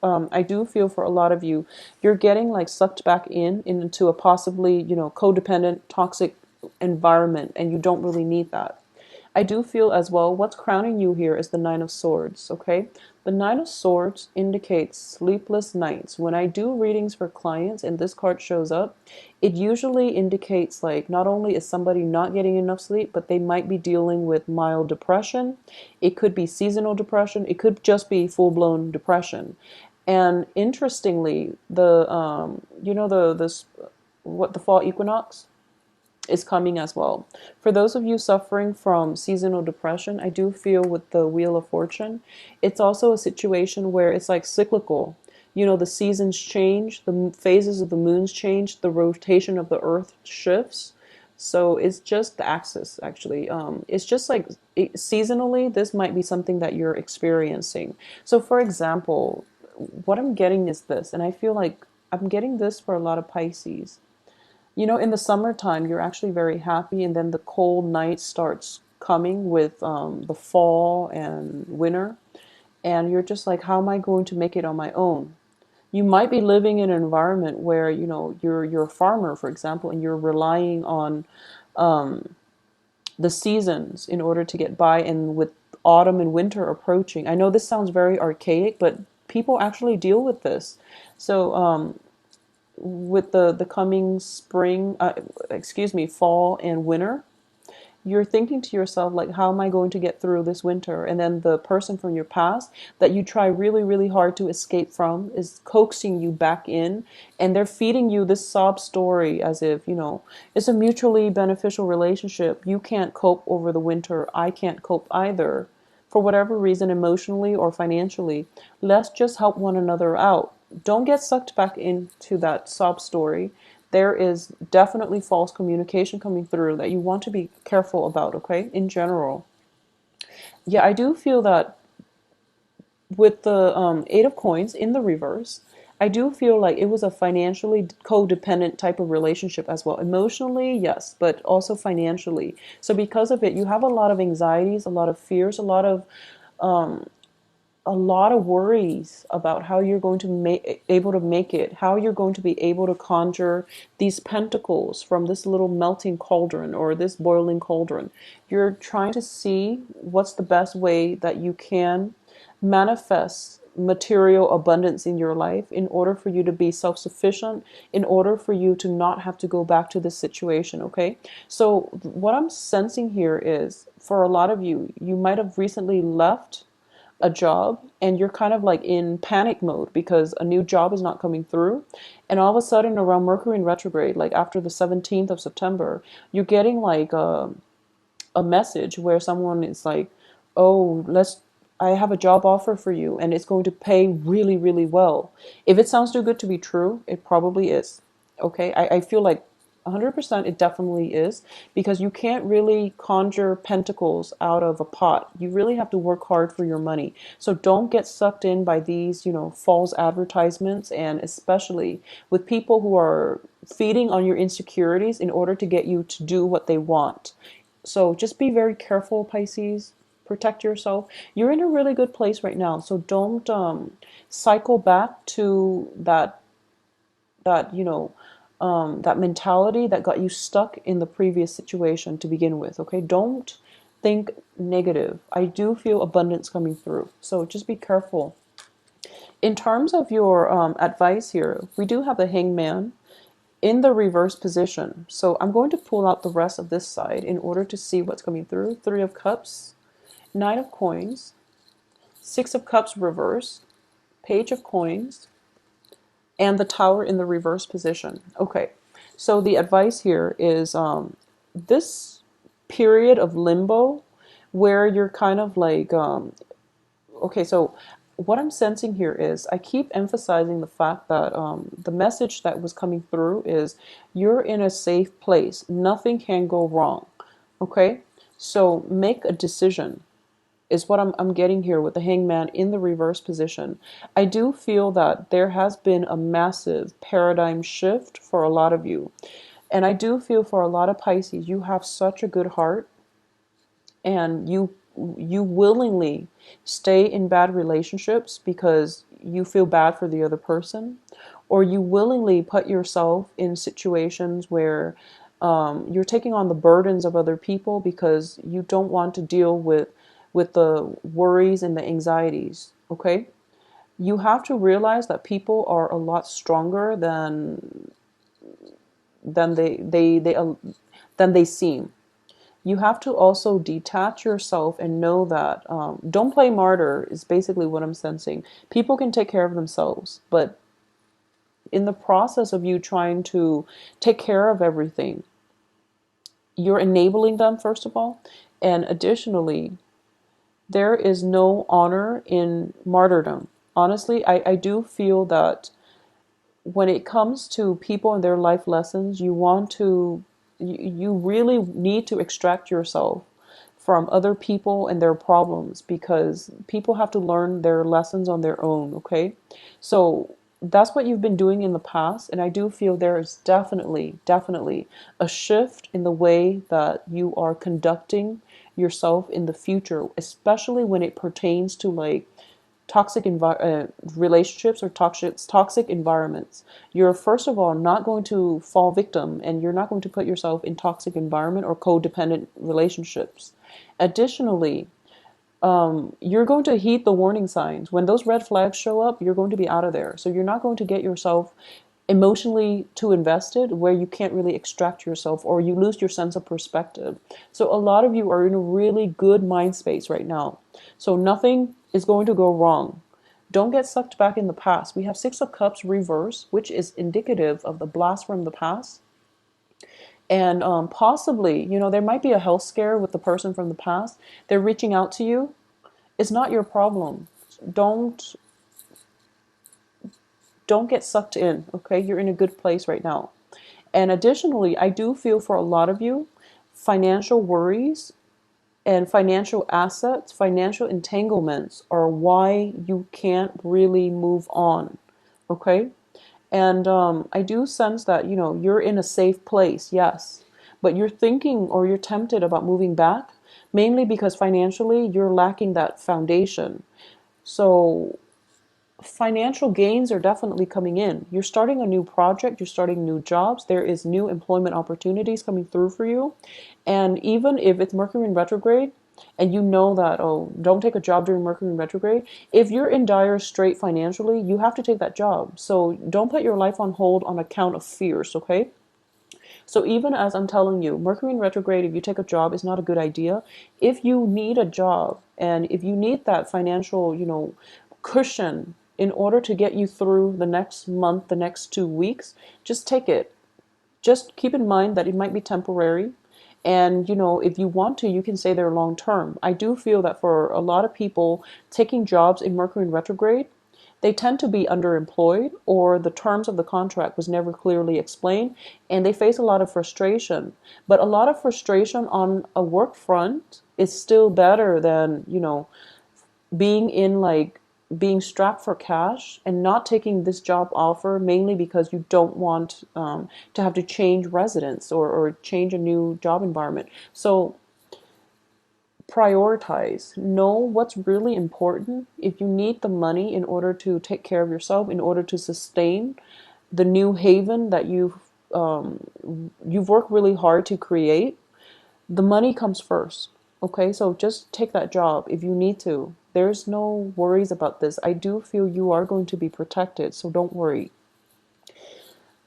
I do feel for a lot of you, you're getting like sucked back into a possibly, codependent, toxic environment, and you don't really need that. I do feel as well, what's crowning you here is the Nine of Swords, okay? The Nine of Swords indicates sleepless nights. When I do readings for clients and this card shows up, it usually indicates like not only is somebody not getting enough sleep, but they might be dealing with mild depression. It could be seasonal depression. It could just be full-blown depression. And interestingly, the this what the fall equinox is coming as well. For those of you suffering from seasonal depression, I do feel with the Wheel of Fortune, it's also a situation where it's like cyclical. The seasons change, the phases of the moons change, the rotation of the earth shifts. So it's just the axis, actually. It's just like seasonally, this might be something that you're experiencing. So, for example, what I'm getting is this, and I feel like I'm getting this for a lot of Pisces. In the summertime, you're actually very happy, and then the cold night starts coming with the fall and winter, and you're just like, how am I going to make it on my own? You might be living in an environment where you're a farmer, for example, and you're relying on the seasons in order to get by, and with autumn and winter approaching. I know this sounds very archaic, but people actually deal with this. So with the coming spring, excuse me, fall and winter, you're thinking to yourself, like, how am I going to get through this winter? And then the person from your past that you try really, really hard to escape from is coaxing you back in, and they're feeding you this sob story as if, it's a mutually beneficial relationship. You can't cope over the winter. I can't cope either. For whatever reason, emotionally or financially, let's just help one another out. Don't get sucked back into that sob story. There is definitely false communication coming through that you want to be careful about, okay? In general. Yeah, I do feel that with the Eight of Coins in the reverse, I do feel like it was a financially codependent type of relationship as well. Emotionally, yes, but also financially. So because of it, you have a lot of anxieties, a lot of fears, a lot of worries about how you're going to able to make it, how you're going to be able to conjure these pentacles from this little melting cauldron or this boiling cauldron. You're trying to see what's the best way that you can manifest material abundance in your life in order for you to be self-sufficient, in order for you to not have to go back to this situation, okay? So what I'm sensing here is, for a lot of you, you might have recently left a job and you're kind of like in panic mode because a new job is not coming through, and all of a sudden around Mercury in retrograde, like after the 17th of September, you're getting like a message where someone is like, oh, I have a job offer for you and it's going to pay really, really well. If it sounds too good to be true, it probably is. Okay, I feel like 100% it definitely is, because you can't really conjure pentacles out of a pot. You really have to work hard for your money. So don't get sucked in by these, false advertisements, and especially with people who are feeding on your insecurities in order to get you to do what they want. So just be very careful, Pisces. Protect yourself. You're in a really good place right now, so don't cycle back to that mentality that got you stuck in the previous situation to begin with. Okay, don't think negative. I do feel abundance coming through, so just be careful. In terms of your advice here, we do have the Hangman in the reverse position. So I'm going to pull out the rest of this side in order to see what's coming through. Three of Cups, Nine of Coins, Six of Cups reverse, Page of Coins, and the Tower in the reverse position. Okay, so the advice here is this period of limbo where you're kind of like, okay, so what I'm sensing here is I keep emphasizing the fact that the message that was coming through is you're in a safe place. Nothing can go wrong. Okay, so make a decision is what I'm getting here with the Hangman in the reverse position. I do feel that there has been a massive paradigm shift for a lot of you. And I do feel for a lot of Pisces, you have such a good heart, and you willingly stay in bad relationships because you feel bad for the other person, or you willingly put yourself in situations where you're taking on the burdens of other people because you don't want to deal with the worries and the anxieties. Okay, you have to realize that people are a lot stronger than than they seem. You have to also detach yourself and know that don't play martyr is basically what I'm sensing. People can take care of themselves, but in the process of you trying to take care of everything, you're enabling them, first of all. And additionally, there is no honor in martyrdom. Honestly, I do feel that when it comes to people and their life lessons, you really need to extract yourself from other people and their problems, because people have to learn their lessons on their own. Okay, so that's what you've been doing in the past, and I do feel there is definitely a shift in the way that you are conducting yourself in the future, especially when it pertains to like relationships or toxic environments. You're first of all not going to fall victim, and you're not going to put yourself in toxic environment or codependent relationships. Additionally, you're going to heed the warning signs. When those red flags show up, you're going to be out of there. So you're not going to get yourself emotionally too invested where you can't really extract yourself, or you lose your sense of perspective. So a lot of you are in a really good mind space right now. So nothing is going to go wrong. Don't get sucked back in the past. We have Six of Cups reverse, which is indicative of the blast from the past. And possibly, there might be a health scare with the person from the past. They're reaching out to you. It's not your problem. Don't don't get sucked in. Okay, you're in a good place right now. And additionally, I do feel for a lot of you, financial worries and financial assets, financial entanglements are why you can't really move on. Okay, and I do sense that you're in a safe place, yes, but you're thinking or you're tempted about moving back, mainly because financially you're lacking that foundation. So financial gains are definitely coming in. You're starting a new project, you're starting new jobs, there is new employment opportunities coming through for you. And even if it's Mercury in retrograde, and you know that, oh, don't take a job during Mercury in retrograde. If you're in dire strait financially, you have to take that job. So don't put your life on hold on account of fears, okay? So even as I'm telling you, Mercury in retrograde, if you take a job, is not a good idea. If you need a job and if you need that financial, cushion in order to get you through the next month, the next 2 weeks, just take it. Just keep in mind that it might be temporary. And, if you want to, you can stay there long term. I do feel that for a lot of people taking jobs in Mercury in retrograde, they tend to be underemployed, or the terms of the contract was never clearly explained, and they face a lot of frustration. But a lot of frustration on a work front is still better than, being in like being strapped for cash and not taking this job offer, mainly because you don't want to have to change residence, or change a new job environment. So prioritize, know what's really important. If you need the money in order to take care of yourself, in order to sustain the new haven that you've worked really hard to create, the money comes first. Okay, so just take that job if you need to. There's no worries about this. I do feel you are going to be protected, so don't worry.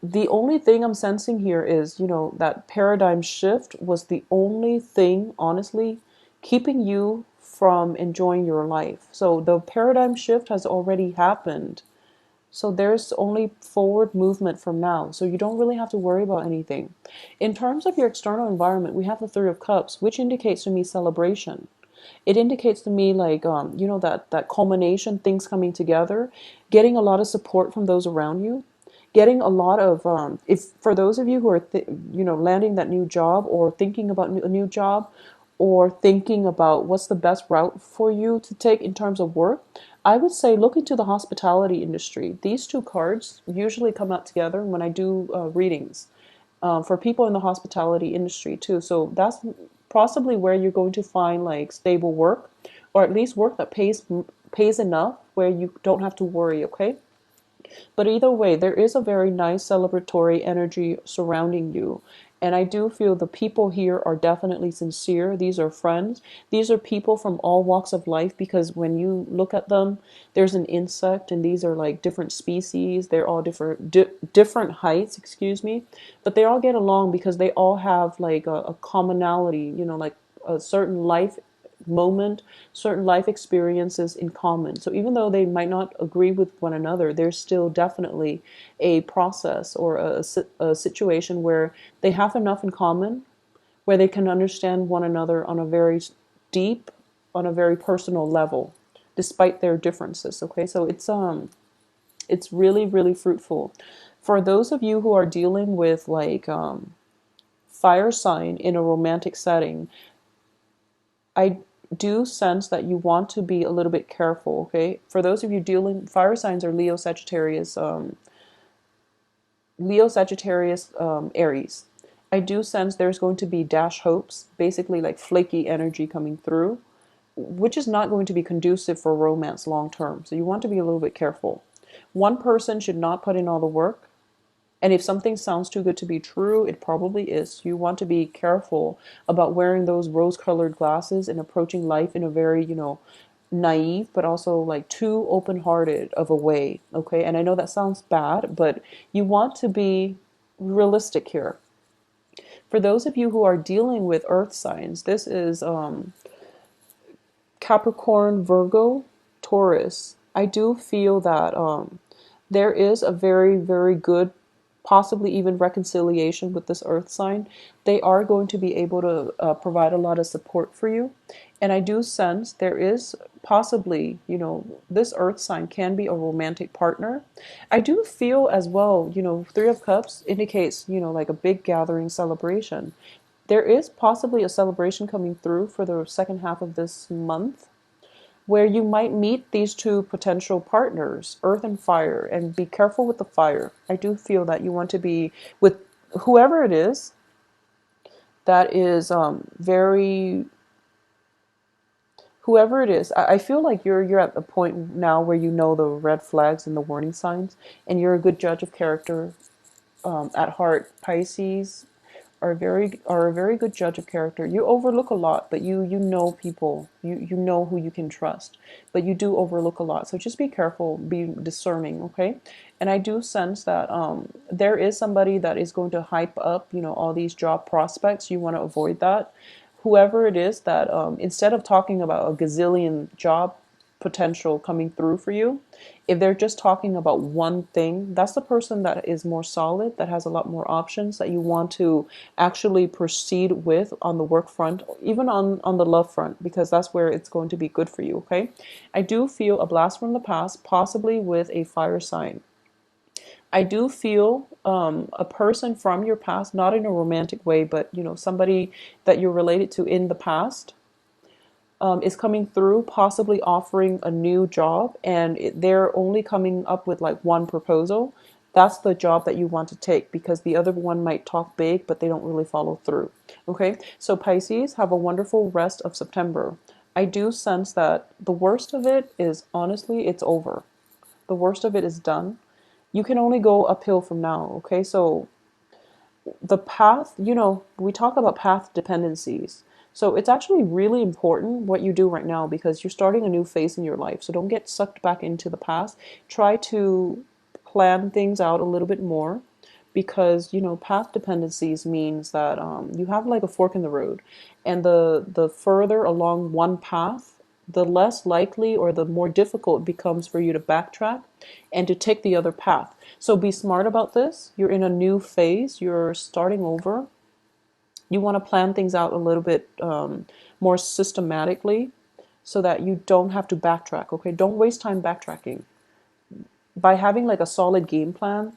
The only thing I'm sensing here is, that paradigm shift was the only thing, honestly, keeping you from enjoying your life. So the paradigm shift has already happened. So there's only forward movement from now. So you don't really have to worry about anything. In terms of your external environment, we have the Three of Cups, which indicates to me celebration. It indicates to me like, that culmination, things coming together, getting a lot of support from those around you, getting a lot of, if for those of you who are, landing that new job, or thinking about a new job, or thinking about what's the best route for you to take in terms of work, I would say look into the hospitality industry. These two cards usually come out together when I do readings for people in the hospitality industry too. So that's possibly where you're going to find like stable work, or at least work that pays pays enough where you don't have to worry, okay? But either way, there is a very nice celebratory energy surrounding you. And I do feel the people here are definitely sincere. These are friends. These are people from all walks of life, because when you look at them, there's an insect, and these are like different species. They're all different heights, excuse me. But they all get along because they all have like a commonality, you know, like a certain life moment, certain life experiences in common. So even though they might not agree with one another, there's still definitely a process or a situation where they have enough in common where they can understand one another on a very deep, on a very personal level, despite their differences. Okay, so it's really really fruitful. For those of you who are dealing with like fire sign in a romantic setting, I do sense that you want to be a little bit careful, okay? For those of you dealing, fire signs are Leo, Sagittarius, Aries. I do sense there's going to be dash hopes, basically like flaky energy coming through, which is not going to be conducive for romance long term. So you want to be a little bit careful. One person should not put in all the work. And if something sounds too good to be true, it probably is. You want to be careful about wearing those rose-colored glasses and approaching life in a very, you know, naive, but also like too open-hearted of a way. Okay. And I know that sounds bad, but you want to be realistic here. For those of you who are dealing with earth signs, this is Capricorn, Virgo, Taurus. I do feel that there is a very, very good, possibly even reconciliation with this earth sign. They are going to be able to provide a lot of support for you. And I do sense there is possibly, you know, this earth sign can be a romantic partner. I do feel as well, you know, Three of Cups indicates, you know, like a big gathering celebration. There is possibly a celebration coming through for the second half of this month where you might meet these two potential partners, earth and fire, and be careful with the fire. I do feel that you want to be with whoever it is that is very, whoever it is. I feel like you're at the point now where you know the red flags and the warning signs, and you're a good judge of character at heart. Pisces are a very good judge of character. You overlook a lot, but you know people. You know who you can trust, but you do overlook a lot. So just be careful, be discerning, okay? And I do sense that there is somebody that is going to hype up, you know, all these job prospects. You want to avoid that. Whoever it is that instead of talking about a gazillion job potential coming through for you, if they're just talking about one thing, that's the person that is more solid, that has a lot more options, that you want to actually proceed with on the work front, even on the love front, because that's where it's going to be good for you, okay? I do feel a blast from the past, possibly with a fire sign. I do feel a person from your past, not in a romantic way, but you know, somebody that you're related to in the past, is coming through, possibly offering a new job, and they're only coming up with like one proposal. That's the job that you want to take, because the other one might talk big, but they don't really follow through. Okay, so Pisces, have a wonderful rest of September. I do sense that the worst of it is, honestly, it's over. The worst of it is done. You can only go uphill from now. Okay, so the path, you know, we talk about path dependencies. So it's actually really important what you do right now, because you're starting a new phase in your life. So don't get sucked back into the past. Try to plan things out a little bit more, because, you know, path dependencies means that you have like a fork in the road, and the further along one path, the less likely or the more difficult it becomes for you to backtrack and to take the other path. So be smart about this. You're in a new phase. You're starting over. You want to plan things out a little bit more systematically, so that you don't have to backtrack. Okay, don't waste time backtracking. By having like a solid game plan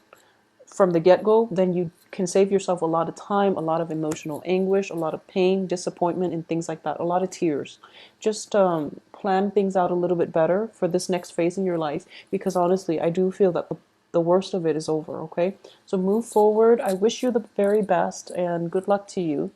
from the get-go, then you can save yourself a lot of time, a lot of emotional anguish, a lot of pain, disappointment, and things like that, a lot of tears. Just plan things out a little bit better for this next phase in your life, because honestly, I do feel that the worst of it is over, okay? So move forward. I wish you the very best, and good luck to you.